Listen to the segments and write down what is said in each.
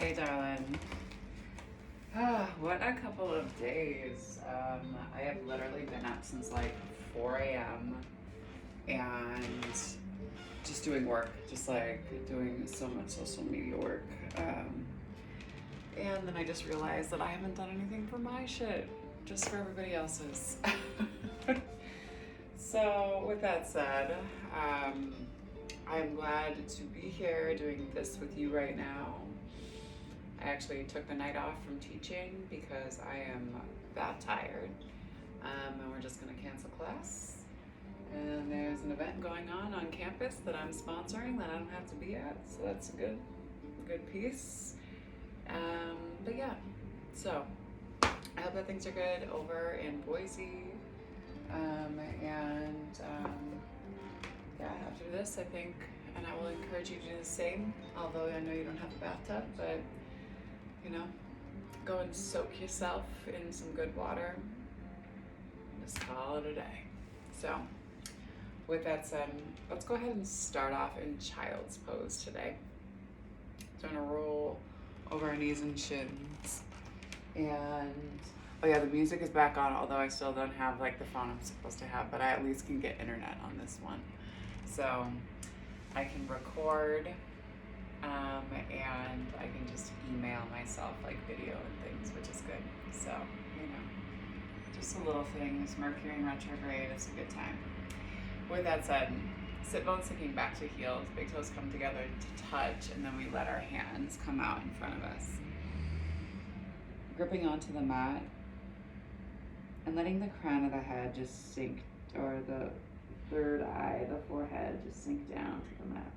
Hey, darling. What a couple of days. I have literally been up since like 4 a.m. and just doing work, just like doing so much social media work. And then I just realized that I haven't done anything for my shit, just for everybody else's. So, with that said, I'm glad to be here doing this with you right now. I actually took the night off from teaching because I am that tired. And we're just going to cancel class. And there's an event going on campus that I'm sponsoring that I don't have to be at, so that's a good piece. But yeah, so I hope that things are good over in Boise. Yeah, after this, I think, and I will encourage you to do the same, although I know you don't have a bathtub, but you know, go and soak yourself in some good water. Just call it a day. So, with that said, let's go ahead and start off in child's pose today. So I'm gonna roll over our knees and shins. And, oh yeah, the music is back on, although I still don't have like the phone I'm supposed to have, but I at least can get internet on this one. So I can record, and I can just email myself like video and things, which is good. So, you know, just a little thing. It's Mercury in retrograde. It's a good time. With that said, sit bones sinking back to heels, big toes come together to touch, and then we let our hands come out in front of us. Gripping onto the mat and letting the crown of the head just sink, or the third eye, the forehead, just sink down to the mat.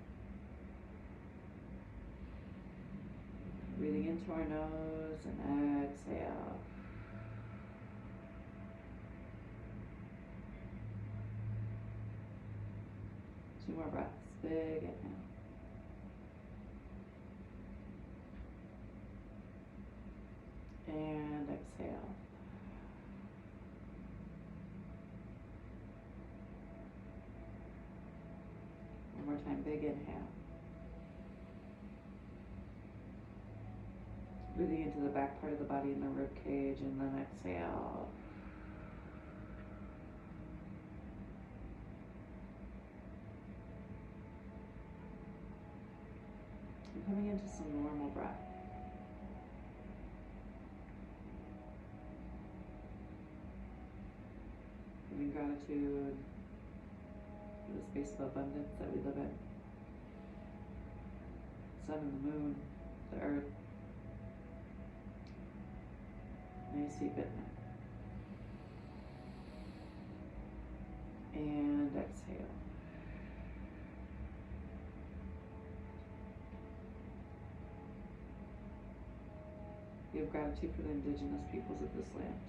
Breathing into our nose and exhale. Two more breaths. Big inhale. And exhale. One more time. Big inhale. Breathing into the back part of the body and the rib cage, and then exhale. And coming into some normal breath. Giving gratitude for the space of abundance that we live in. The sun and the moon, the earth. Nice deep inhale. And exhale. We have gratitude for the indigenous peoples of this land.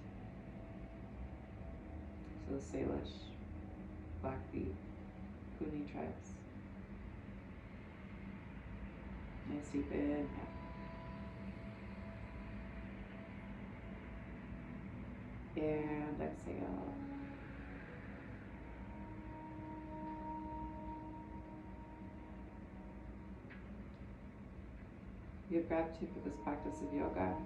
So the Salish, Blackfeet, Puni tribes. Nice deep inhale. And exhale. We have gratitude for this practice of yoga.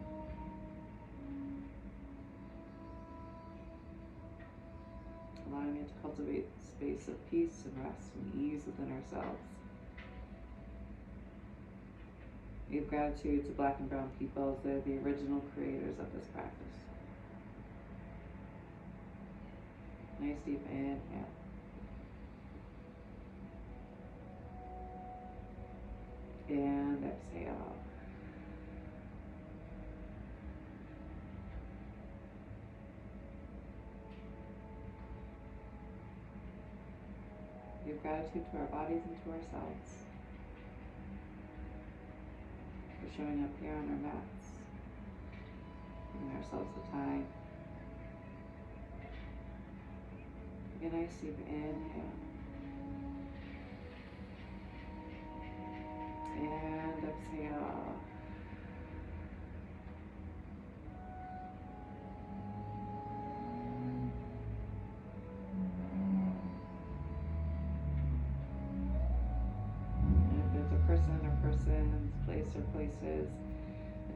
Allowing it to cultivate a space of peace and rest and ease within ourselves. We have gratitude to Black and Brown peoples. They're the original creators of this practice. Nice deep inhale. And exhale. Give gratitude to our bodies and to ourselves for showing up here on our mats, giving ourselves the time. Take a nice deep inhale. And exhale. And if there's a person or persons, place or places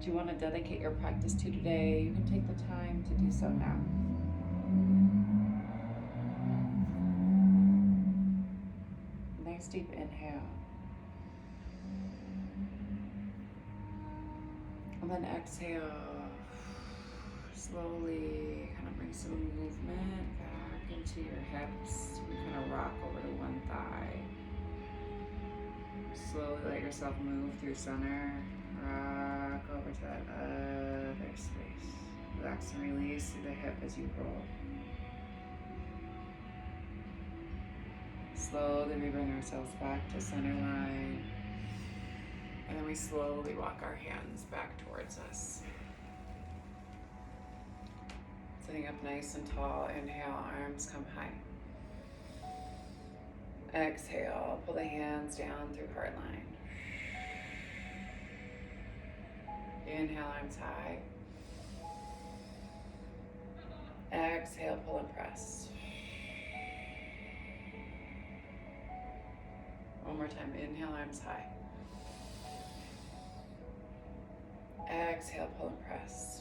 do you want to dedicate your practice to today, you can take the time to do so now. Nice deep inhale. And then exhale. Slowly kind of bring some movement back into your hips. You kind of rock over to one thigh. Slowly let yourself move through center. Rock over to that other space. Relax and release through the hip as you roll. Slowly we bring ourselves back to center line. And then we slowly walk our hands back towards us. Sitting up nice and tall, inhale, arms come high. Exhale, pull the hands down through heart line. Inhale, arms high. Exhale, pull and press. One more time, inhale, arms high. Exhale, pull and press.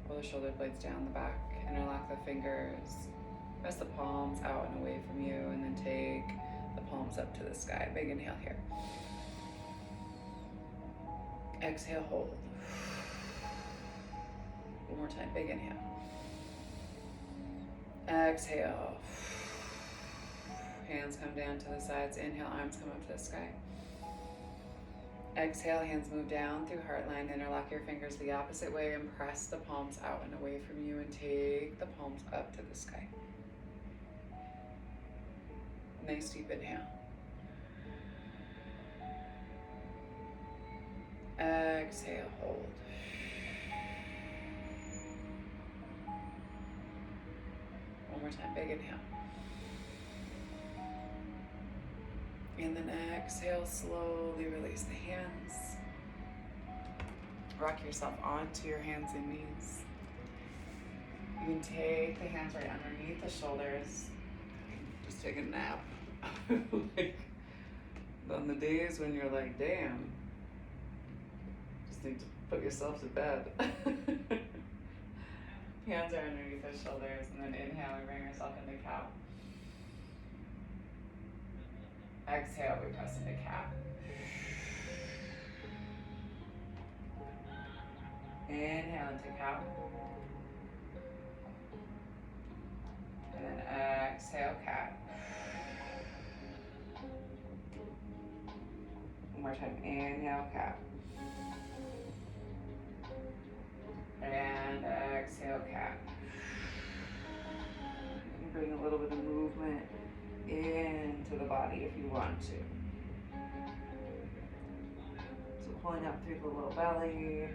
Pull the shoulder blades down the back, interlock the fingers, press the palms out and away from you, and then take the palms up to the sky. Big inhale here. Exhale, hold. One more time, big inhale. Exhale. Hands come down to the sides. Inhale, arms come up to the sky. Exhale, hands move down through heart line. Interlock your fingers the opposite way and press the palms out and away from you and take the palms up to the sky. Nice deep inhale. Exhale, hold. One more time, big inhale. And then exhale, slowly release the hands. Rock yourself onto your hands and knees. You can take the hands right underneath the shoulders. Just take a nap. Like, on the days when you're like, damn, just need to put yourself to bed. Hands are underneath the shoulders, and then inhale, we bring yourself into cow. Exhale, we press into cat. Inhale into cow. And then exhale, cat. One more time, inhale, cat. And exhale, cat. And bring a little bit of movement into the body if you want to. So pulling up through the little belly,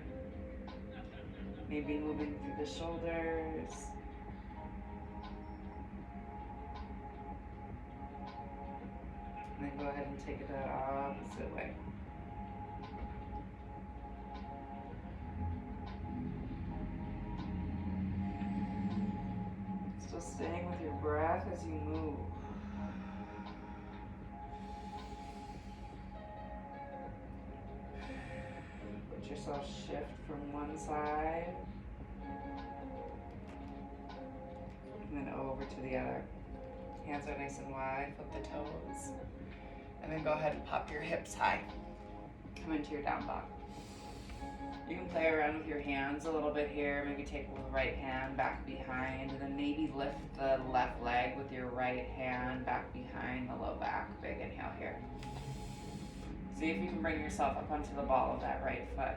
maybe moving through the shoulders. And then go ahead and take it the opposite way. Still staying with your breath as you move. Let yourself shift from one side and then over to the other. Hands are nice and wide, flip the toes. And then go ahead and pop your hips high. Come into your down dog. You can play around with your hands a little bit here. Maybe take the right hand back behind, and then maybe lift the left leg with your right hand back behind the low back. Big inhale here. See if you can bring yourself up onto the ball of that right foot.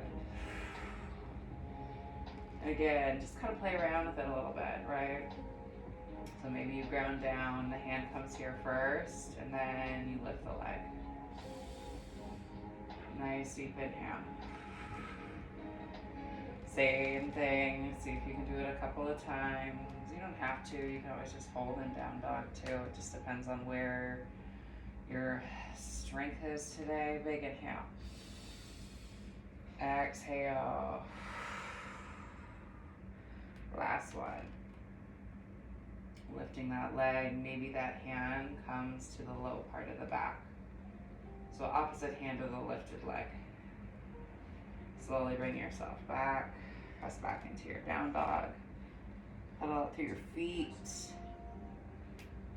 Again, just kind of play around with it a little bit, right? So maybe you ground down, the hand comes here first, and then you lift the leg. Nice deep inhale. Same thing, see if you can do it a couple of times. You don't have to, you can always just hold in down dog too. It just depends on where your strength is today. Big inhale. Exhale. Last one. Lifting that leg, maybe that hand comes to the low part of the back. So opposite hand of the lifted leg. Slowly bring yourself back. Press back into your down dog. Pedal out through your feet.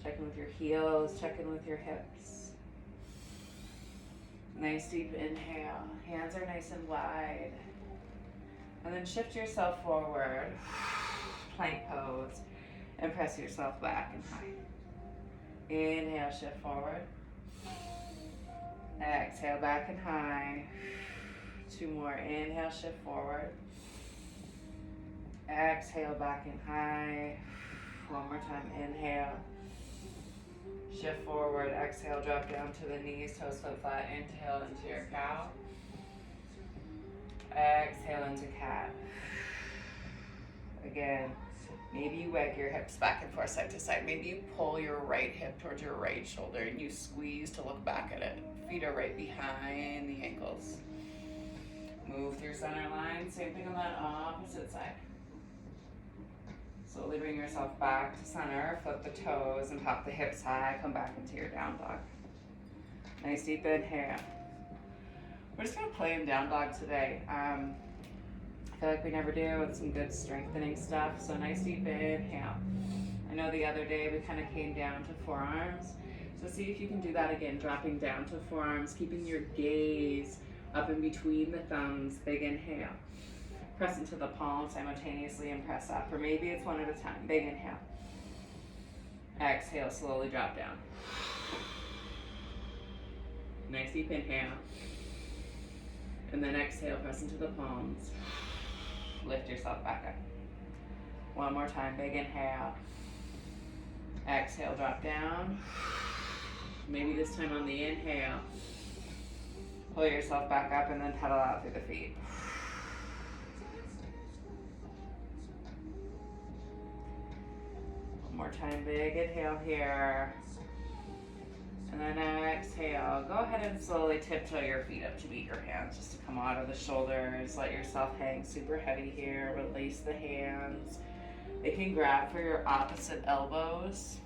Check in with your heels. Check in with your hips. Nice deep inhale. Hands are nice and wide. And then shift yourself forward. Plank pose. And press yourself back and high. Inhale, shift forward. Exhale, back and high. 2 more. Inhale, shift forward. Exhale, back and high. 1 more time. Inhale. Shift forward. Exhale, drop down to the knees. Toes flip flat. Inhale into your cow. Exhale into cat. Again, maybe you wag your hips back and forth, side to side. Maybe you pull your right hip towards your right shoulder and you squeeze to look back at it. Feet are right behind the ankles. Move through center line. Same thing on that opposite side. Slowly bring yourself back to center. Flip the toes and pop the hips high. Come back into your down dog. Nice deep inhale. We're just gonna play in down dog today. I feel like we never do, with some good strengthening stuff. So nice deep inhale. I know the other day we kind of came down to forearms. So see if you can do that again, dropping down to forearms, keeping your gaze up in between the thumbs. Big inhale. Press into the palm simultaneously and press up. Or maybe it's one at a time. Big inhale. Exhale, slowly drop down. Nice deep inhale. And then exhale, press into the palms. Lift yourself back up. 1 more time, big inhale. Exhale, drop down. Maybe this time on the inhale, pull yourself back up and then pedal out through the feet. One more time, big inhale here. And then exhale. Go ahead and slowly tiptoe your feet up to meet your hands, just to come out of the shoulders. Let yourself hang super heavy here. Release the hands. They can grab for your opposite elbows.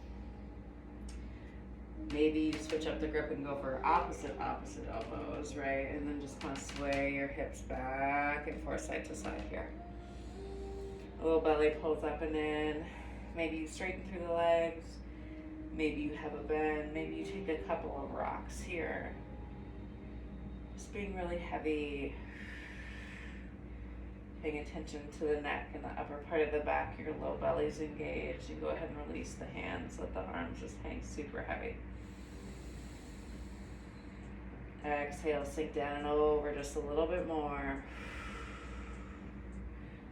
Maybe you switch up the grip and go for opposite elbows, right? And then just kind of sway your hips back and forth, side to side here. A little belly pulls up and in. Maybe you straighten through the legs. Maybe you have a bend. Maybe you take a couple of rocks here. Just being really heavy. Paying attention to the neck and the upper part of the back. Your low belly's engaged. You go ahead and release the hands. Let the arms just hang super heavy. Exhale, sink down and over just a little bit more.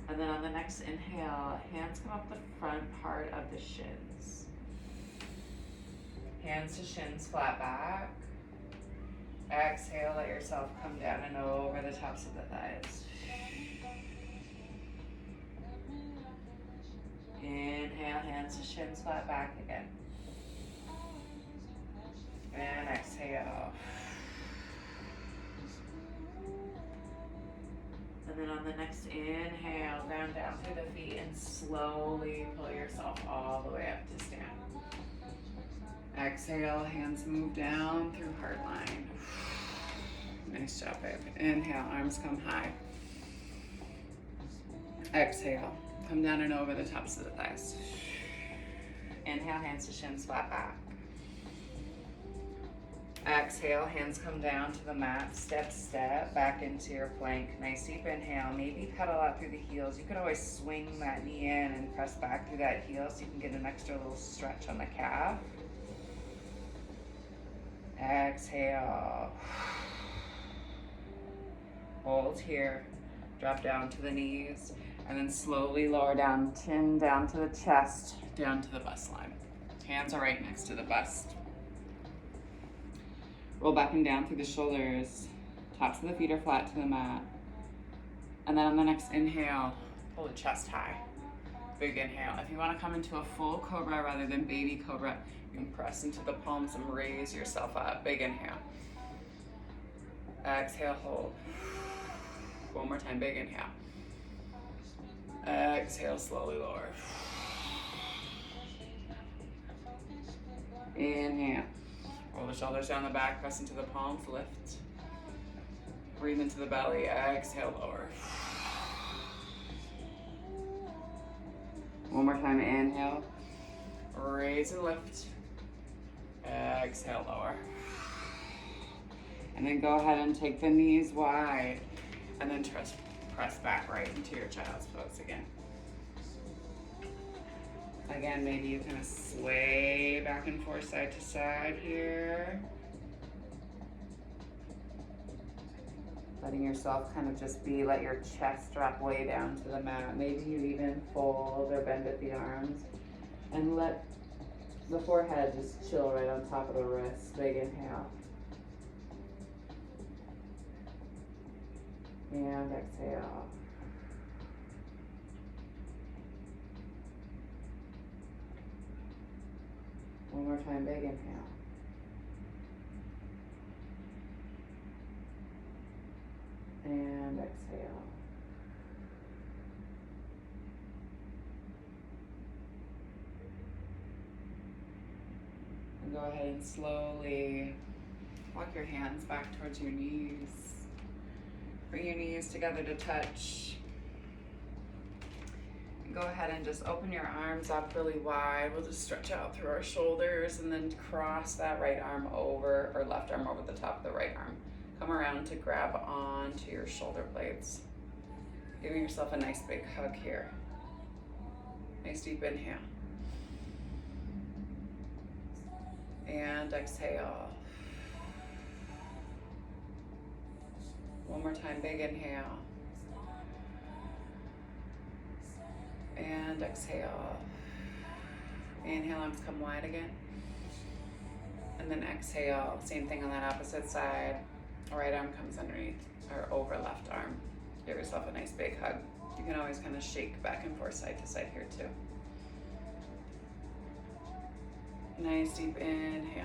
And then on the next inhale, hands come up the front part of the shins. Hands to shins, flat back. Exhale, let yourself come down and over the tops of the thighs. Inhale, hands to shins, flat back again. And exhale. And then on the next inhale, ground down through the feet and slowly pull yourself all the way up to stand. Exhale, hands move down through heart line. Nice job, babe. Inhale, arms come high. Exhale, come down and over the tops of the thighs. Inhale, hands to shins, flat back. Exhale, hands come down to the mat, step back into your plank. Nice deep inhale, maybe pedal out through the heels. You could always swing that knee in and press back through that heel so you can get an extra little stretch on the calf. Exhale. Hold here, drop down to the knees, and then slowly lower down, chin down to the chest, down to the bust line. Hands are right next to the bust. Roll back and down through the shoulders. Tops of the feet are flat to the mat. And then on the next inhale, pull the chest high. Big inhale. If you want to come into a full cobra rather than baby cobra, you can press into the palms and raise yourself up. Big inhale. Exhale, hold. One more time, big inhale. Exhale, slowly lower. Inhale. Roll the shoulders down the back, press into the palms, lift. Breathe into the belly, exhale, lower. One more time, inhale. Raise and lift. Exhale, lower. And then go ahead and take the knees wide. And then press back right into your child's pose again. Again, maybe you kind of sway back and forth side to side here. Letting yourself kind of just let your chest drop way down to the mat. Maybe you even fold or bend at the arms. And let the forehead just chill right on top of the wrists. Big inhale. And exhale. One more time, big inhale. And exhale. And go ahead and slowly walk your hands back towards your knees. Bring your knees together to touch. And go ahead and just open your arms up really wide. We'll just stretch out through our shoulders and then cross that right arm over, or left arm over the top of the right arm. Come around to grab onto your shoulder blades. Giving yourself a nice big hug here. Nice deep inhale. And exhale. One more time, big inhale. And exhale. Inhale, arms come wide again. And then exhale, same thing on that opposite side. Right arm comes underneath or over left arm. Give yourself a nice big hug. You can always kind of shake back and forth side to side here too. Nice deep inhale.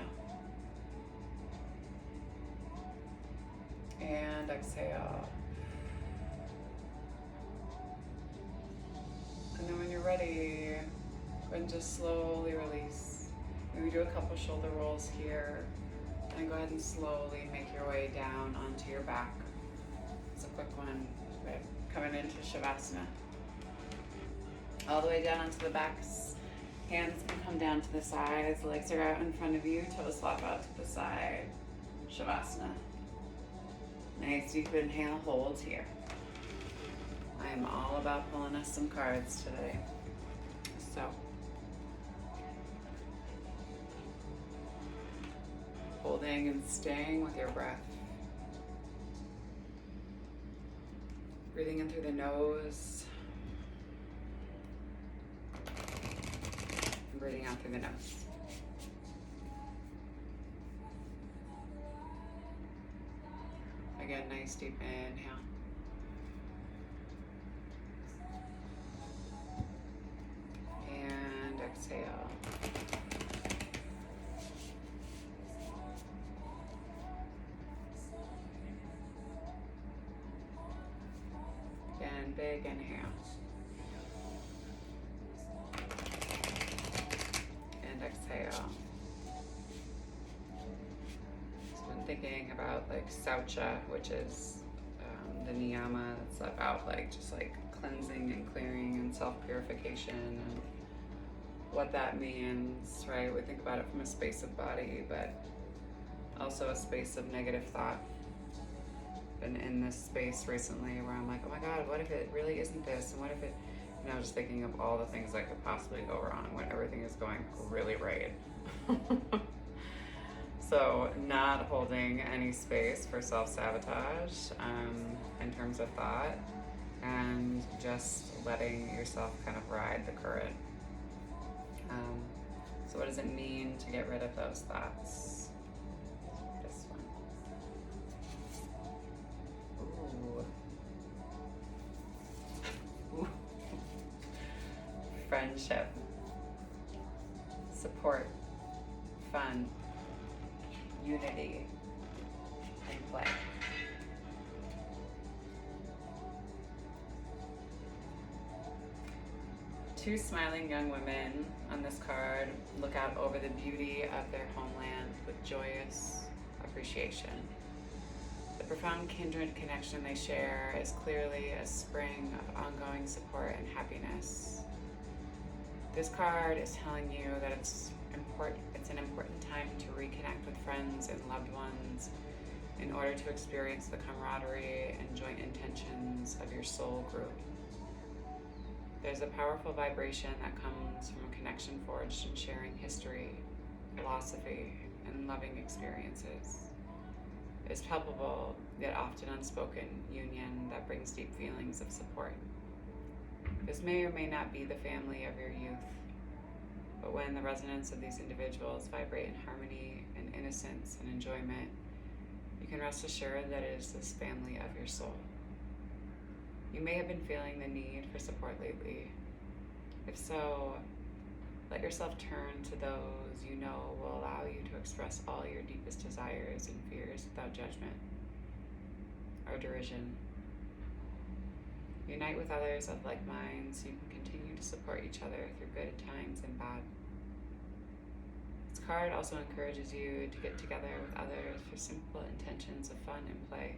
And exhale. And then when you're ready, go ahead and just slowly release. Maybe do a couple shoulder rolls here. And go ahead and slowly make your way down onto your back. It's a quick one. Right. Coming into Shavasana. All the way down onto the backs. Hands can come down to the sides. Legs are out in front of you. Toes flop out to the side. Shavasana. Nice deep inhale. Hold here. I am all about pulling us some cards today. So. Holding and staying with your breath. Breathing in through the nose. And breathing out through the nose. Again, nice deep inhale. And exhale. Again, big inhale. And exhale. So I'm thinking about like Saucha, which is the niyama that's about just cleansing and clearing and self-purification and what that means, right? We think about it from a space of body, but also a space of negative thought. Been in this space recently where I'm like, oh my God, what if it really isn't this? And what if it, just thinking of all the things that could possibly go wrong when everything is going really right. So not holding any space for self-sabotage in terms of thought, and just letting yourself kind of ride the current. So what does it mean to get rid of those thoughts? This one. Ooh. Ooh. Friendship, support, fun, unity, and play. Two smiling young women on this card look out over the beauty of their homeland with joyous appreciation. The profound kindred connection they share is clearly a spring of ongoing support and happiness. This card is telling you that it's an important time to reconnect with friends and loved ones in order to experience the camaraderie and joint intentions of your soul group. There's a powerful vibration that comes from a connection forged in sharing history, philosophy, and loving experiences. It is palpable, yet often unspoken, union that brings deep feelings of support. This may or may not be the family of your youth, but when the resonance of these individuals vibrate in harmony and innocence and enjoyment, you can rest assured that it is this family of your soul. You may have been feeling the need for support lately. If so, let yourself turn to those you know will allow you to express all your deepest desires and fears without judgment or derision. Unite with others of like minds so you can continue to support each other through good times and bad. This card also encourages you to get together with others for simple intentions of fun and play.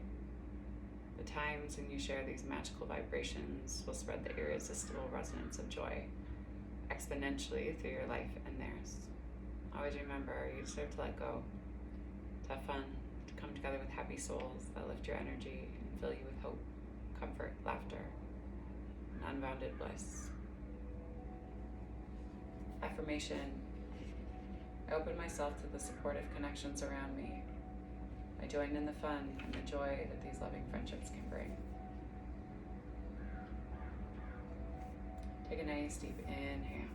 The times when you share these magical vibrations will spread the irresistible resonance of joy exponentially through your life and theirs. Always remember, you deserve to let go, to have fun, to come together with happy souls that lift your energy and fill you with hope, comfort, laughter, and unbounded bliss. Affirmation: I open myself to the supportive connections around me. I join in the fun and the joy that these loving friendships can bring. Take a nice deep inhale.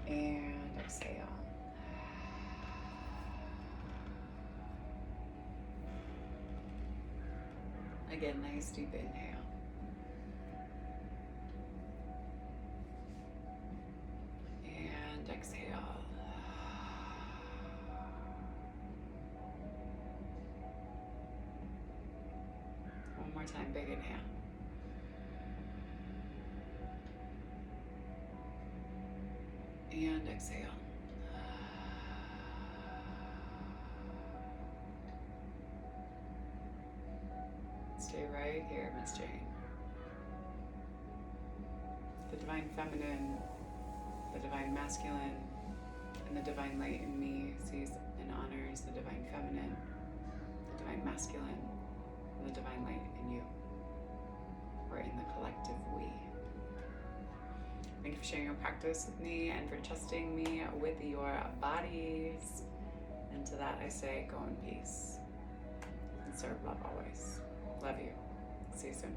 And exhale. Again, nice deep inhale. And exhale. One more time, big inhale. And exhale. Stay right here, Miss Jane. The divine feminine, the divine masculine, and the divine light in me sees and honors the divine feminine, the divine masculine, and the divine light in you. We're in the collective we. Thank you for sharing your practice with me and for trusting me with your bodies. And to that I say, go in peace and serve love always. Love you. See you soon.